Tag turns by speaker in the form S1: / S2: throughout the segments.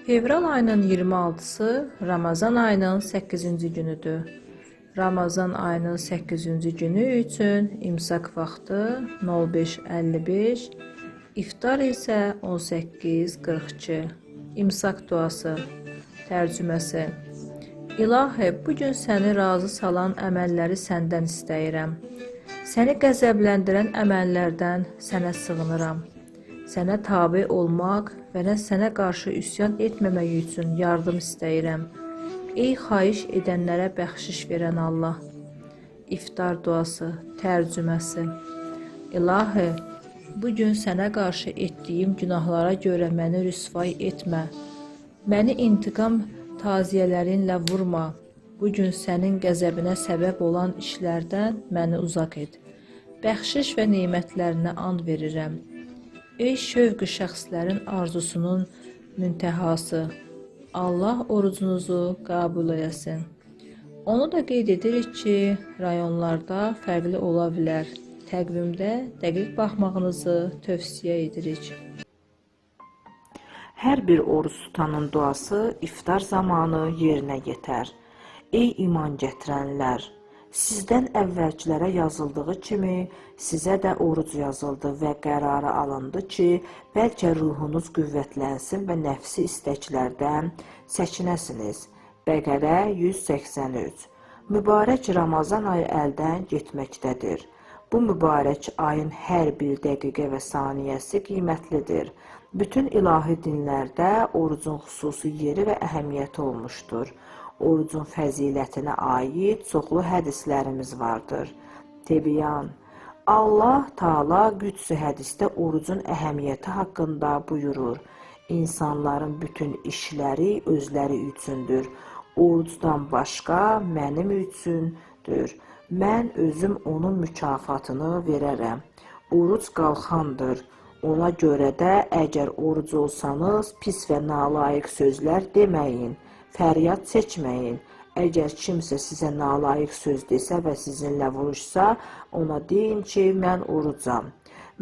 S1: Fevral ayının 26-sı Ramazan ayının 8-ci günüdür. Ramazan ayının 8-ci günü üçün imsak vaxtı 05:55, iftar isə 18:42. İmsak duası. Tərcüməsi. İlahi, bugün səni razı salan əməlləri səndən istəyirəm. Səni qəzəbləndirən əməllərdən sənə sığınıram. Sənə tabe olmaq və sənə qarşı üsyan etməmək üçün yardım istəyirəm. Ey xahiş edənlərə bəxşiş verən Allah. İftar duası. Tərcüməsi. İlahi, bugün sənə qarşı etdiyim günahlara görə məni rüsvay etmə. Məni intiqam taziyələrinlə vurma. Bugün sənin qəzəbinə səbəb olan işlərdən məni uzaq et. Bəxşiş və nemətlərinə and verirəm. Ey şövqü şəxslərin arzusunun müntəhası, Allah orucunuzu qəbul eləsin. Onu da qeyd edirik ki, rayonlarda fərqli ola bilər. Təqvimdə dəqiq baxmağınızı tövsiyə edirik.
S2: Hər bir oruç tutanın duası iftar zamanı yerinə yetər. Ey iman gətirənlər! Sizdən əvvəlkilərə yazıldığı kimi sizə də oruc yazıldı və qərara alındı ki, bəlkə ruhunuz qüvvətlənsin və nəfsi istəklərdən çəkinəsiniz. Bəqərə 183. Mübarək Ramazan ayı əldən getməkdədir. Bu mübarək ayın hər bir dəqiqə və saniyəsi qiymətlidir. Bütün ilahi dinlərdə orucun xüsusi yeri və əhəmiyyəti olmuşdur. Orucun fəzilətinə aid çoxlu hədislərimiz vardır. Tibyan. Allah Taala qüdsi hədisdə orucun əhəmiyyəti haqqında buyurur. İnsanların bütün işləri özləri üçündür. Orucdan başqa mənim üçündür. Mən özüm onun mükafatını verərəm. Oruc qalxandır. Ona görə də əgər oruc olsanız, pis və nalayiq sözlər deməyin. Fəryad çəkməyin. Əgər kimsə sizə nalayiq söz desə və sizinlə vuruşsa, ona deyin ki, mən orucam.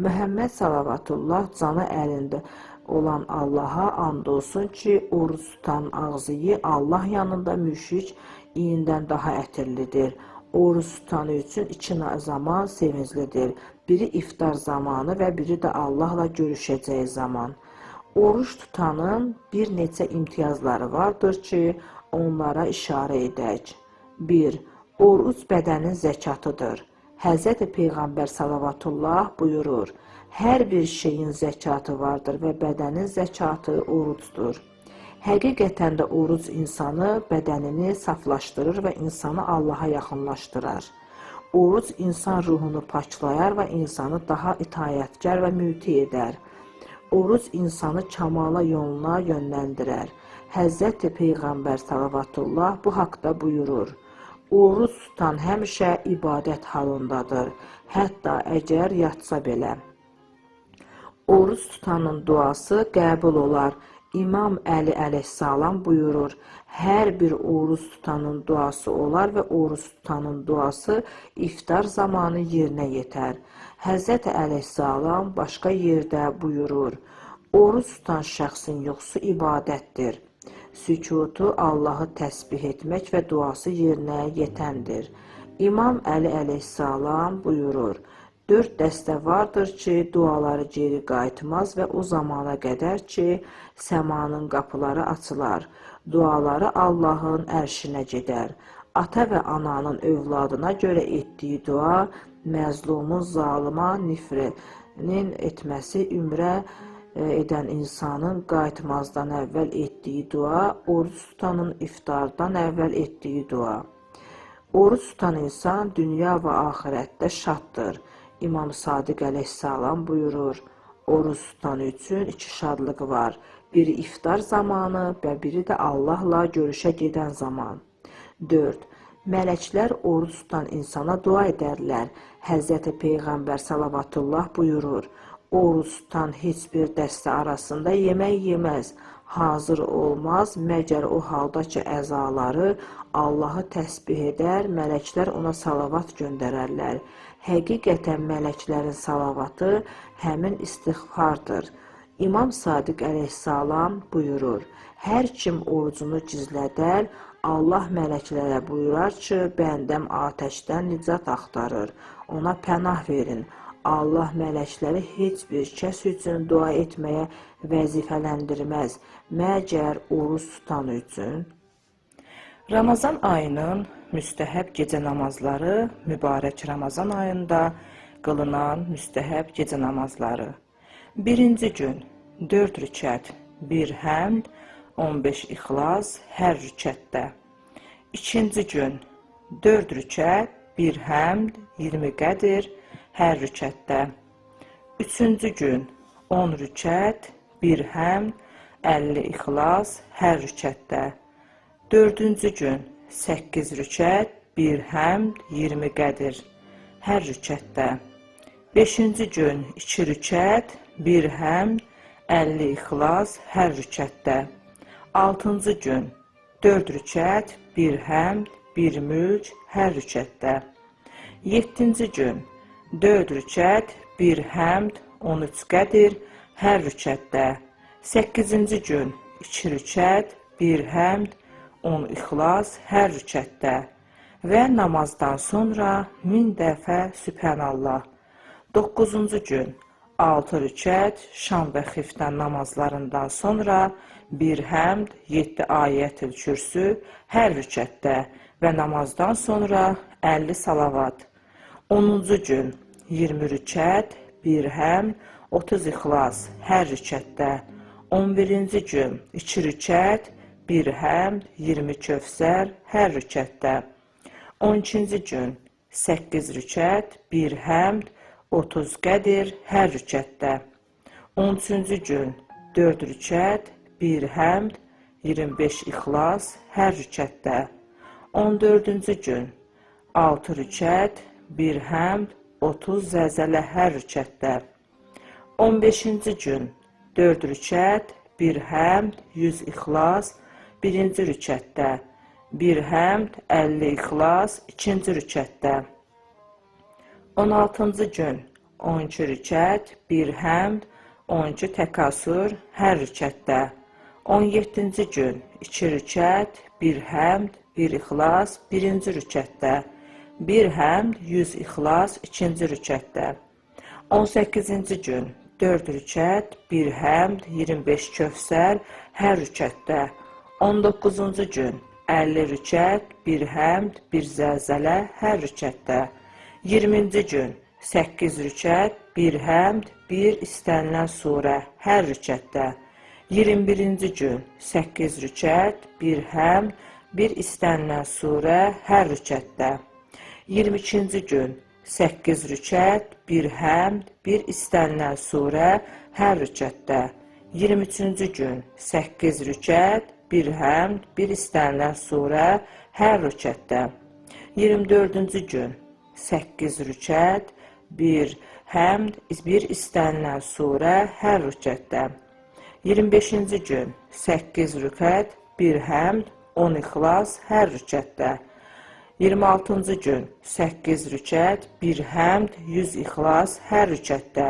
S2: Məhəmməd salavatullah canı əlində olan Allaha and olsun ki, oruc tutan ağzıyı Allah yanında müşrik iyindən daha ətirlidir. Oruc tutanı üçün iki zaman sevinclidir. Biri iftar zamanı və biri də Allahla görüşəcəyi zaman. Oruç tutanın bir neçə imtiyazları vardır ki, onlara işarə edək. 1. Oruc bədənin zəkatıdır. Həzrəti Peyğəmbər salavatullah buyurur, hər bir şeyin zəkatı vardır və bədənin zəkatı orucdur. Həqiqətən də oruc insanı, bədənini saflaşdırır və insanı Allaha yaxınlaşdırar. Oruc insan ruhunu paklayar və insanı daha itayətkar və müti edər. Oruc insanı kamala yoluna yönləndirər. Həzrəti Peyğəmbər salavatullah bu haqda buyurur. Oruc tutan həmişə ibadət halındadır, hətta əgər yatsa belə. Oruc tutanın duası qəbul olar. İmam Əli əleyhissalam buyurur, hər bir oruc tutanın duası olar və oruc tutanın duası iftar zamanı yerinə yetər. Həzrəti əleyhissalam başqa yerdə buyurur, oruc tutan şəxsin yuxusu ibadətdir. Sükutu Allahı təsbih etmək və duası yerinə yetəndir. İmam Əli əleyhissalam buyurur, 4 dəstə vardır ki, duaları geri qayıtmaz və o zamana qədər ki, səmanın qapıları açılar. Duaları Allahın ərşinə gedər. Ata və ananın övladına görə etdiyi dua, məzlumun zalıma nifrinin etməsi, ümrə edən insanın qayıtmazdan əvvəl etdiyi dua, oruç tutanın iftardan əvvəl etdiyi dua. Oruç tutan insan dünya və axirətdə şaddır. İmam Sadiq əleyhissalam buyurur, oruç tutan üçün iki şadlıq var. Biri iftar zamanı və biri də Allahla görüşə gedən zaman. 4. Mələklər oruç tutan insana dua edərlər. Həzrəti Peyğəmbər salavatullah buyurur, oruç tutan heç bir dəstə arasında yemək yeməz, hazır olmaz, məgər o halda ki, əzaları Allahı təsbih edər, mələklər ona salavat göndərərlər. Həqiqətən mələklərin salavatı həmin istiğfardır. İmam Sadiq əleyhissalam buyurur: Hər kim orucunu gizlədər, Allah mələklərə buyurar ki, bəndəm atəşdən nicat axtarır, ona pənah verin. Allah mələkləri heç bir kəs üçün dua etməyə vəzifələndirməz, məgər oruc tutan üçün. Ramazan ayının müstəhəb gecə namazları mübarək Ramazan ayında qılınan müstəhəb gecə namazları. Birinci gün 4 rükət, 1 həmd, 15 ixlas hər rükətdə. İkinci gün 4 rükət, 1 həmd, 20 qədir hər rükətdə. Üçüncü gün 10 rükət, 1 həmd, 50 ixlas hər rükətdə. Dördüncü gün 8 rükət, 1 həmd, 20 qədir hər rükətdə. Beşinci gün 2 rükət, 1 həmd, 50 ixlas hər rükətdə. Altıncı gün 4 rükət, 1 həmd, 1 mülk hər rükətdə. Yeddinci gün 4 rükət, 1 həmd, 13 qədir hər rükətdə. Səkkizinci gün 2 rükət, 1 həmd, 10 ixlas hər rükətdə və namazdan sonra 1000 dəfə Sübhanallah. 9-cu gün 6 rükət şam və xiftən namazlarından sonra 1 həmd, 7 ayət-ül kürsü hər rükətdə və namazdan sonra 50 salavat. 10-cu gün 20 rükət, 1 həmd, 30 ixlas hər rükətdə. 11-ci gün 2 rükət, 1 həmd, 20 kövsər hər rükətdə. 12-ci gün 8 rükət, 1 həmd, 30 qədir hər rükətdə. 13-cü gün 4 rükət, 1 həmd, 25 ixlas hər rükətdə. 14-cü gün 6 rükət, 1 həmd, 30 zəlzələ hər rükətdə. 15-ci gün 4 rükət, 1 həmd, 100 ixlas birinci rükətdə, 1 həmd, 50 ixlas ikinci rükətdə. 16-cı gün 12 rükət, 1 həmd, 12 təkasür hər rükətdə. 17-ci gün 2 rükət, 1 həmd, 1 ixlas birinci rükətdə. 1 həmd, 100 ixlas ikinci rükətdə. 18-ci gün 4 rükət, 1 həmd, 25 kövsər hər rükətdə. 19-cu gün 50 rükət, 1 həmd, 1 zəlzələ hər rükətdə. 20-ci gün 8 rükət, 1 həmd, 1 istənilən surə hər rükətdə. 21-ci gün 8 rükət, 1 həmd, 1 istənilən surə hər rükətdə. 22-ci gün 8 rükət, 1 həmd, 1 istənilən surə hər rükətdə. 23-cü gün 8 rükət, 1 həmd, 1 istənilən surə hər rükətdə. 24-cü gün 8 rükət, 1 həmd, 1 istənilən surə hər rükətdə. 25-ci gün 8 rükət, 1 həmd, 10 ixlas hər rükətdə. 26-cı gün 8 rükət, 1 həmd, 100 ixlas hər rükətdə.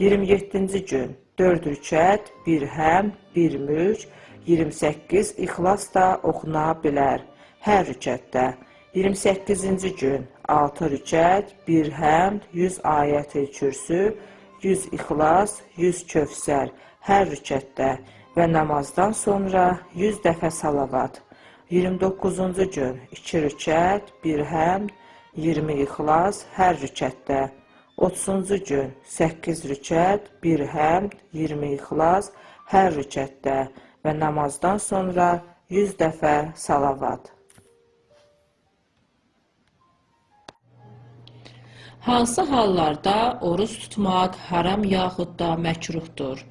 S2: 27-ci gün 4 rükət, 1 həmd, 1 mülk, 28 ixlas da oxuna bilər hər rükətdə. 28-ci gün 6 rükət, 1 həmd, 100 ayət-i kürsü, 100 ixlas, 100 kövsər hər rükətdə və namazdan sonra 100 dəfə salavat. 29-cu gün 2 rükət, 1 həmd, 20 ixlas hər rükətdə. 30-cu gün 8 rükət, 1 həmd, 20 ixlas hər rükətdə və namazdan sonra 100 dəfə salavat.
S1: Hansı hallarda oruç tutmaq haram yaxud da məkruhdur?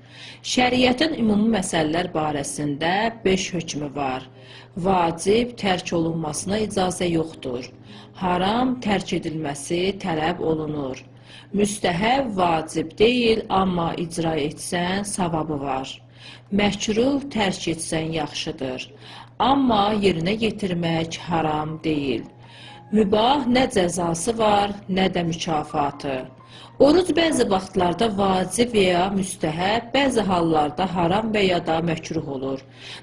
S1: Şəriətin ümumi məsələlər barəsində 5 hökmü var. Vacib tərk olunmasına icazə yoxdur. Haram tərk edilməsi tələb olunur. Müstəhəb vacib deyil, amma icra etsən savabı var. Məkruh tərk etsən yaxşıdır, amma yerinə yetirmək haram deyil. Mübah nə cəzası var, nə də mükafatı. Oruc bəzi vaxtlarda vacib və ya müstəhəb, bəzi hallarda haram və ya da məkruh olur.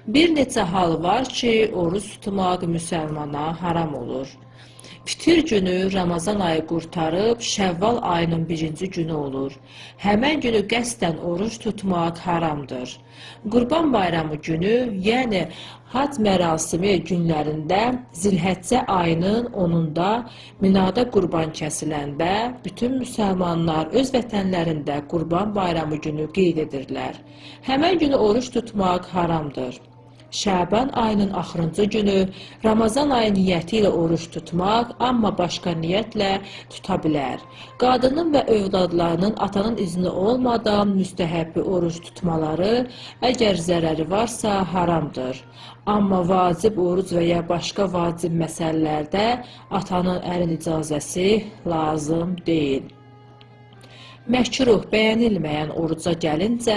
S1: Bir neçə hal var ki, oruc tutmaq müsəlmana haram olur. Fitir günü Ramazan ayı qurtarıb Şəvval ayının 1-ci günü olur. Həmən günü qəsdən oruç tutmaq haramdır. Qurban bayramı günü, yəni hac mərasimi günlərində Zilhəccə ayının 10-da Minada qurban kəsiləndə bütün müsəlmanlar öz vətənlərində qurban bayramı günü qeyd edirlər. Həmən günü oruç tutmaq haramdır. Şaban ayının axırıncı günü Ramazan ayı niyyəti ilə oruç tutmaq, amma başqa niyyətlə tuta bilər. Qadının və övladlarının atanın izni olmadan müstəhəbbi oruç tutmaları, əgər zərəri varsa, haramdır. Amma vacib oruc və ya başqa vacib məsələlərdə atanın əlin icazəsi lazım deyil. Məkruh bəyənilməyən oruca gəlincə,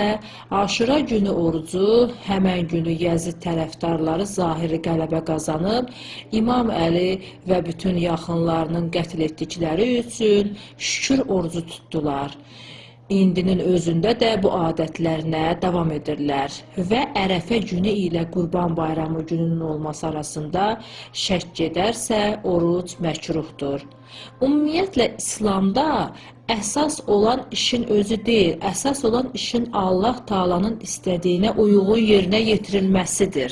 S1: Aşura günü orucu həmən günü Yəzid tərəfdarları zahiri qələbə qazanıb, İmam Əli və bütün yaxınlarının qətl etdikləri üçün şükür orucu tutdular. İndinin özündə də bu adətlərinə davam edirlər və Ərəfə günü ilə Qurban bayramı gününün olması arasında şək gedərsə, oruc məkruhdur. Ümumiyyətlə, İslamda əsas olan işin özü deyil, əsas olan işin Allah Taala'nın istədiyinə uyğun yerinə yetirilməsidir.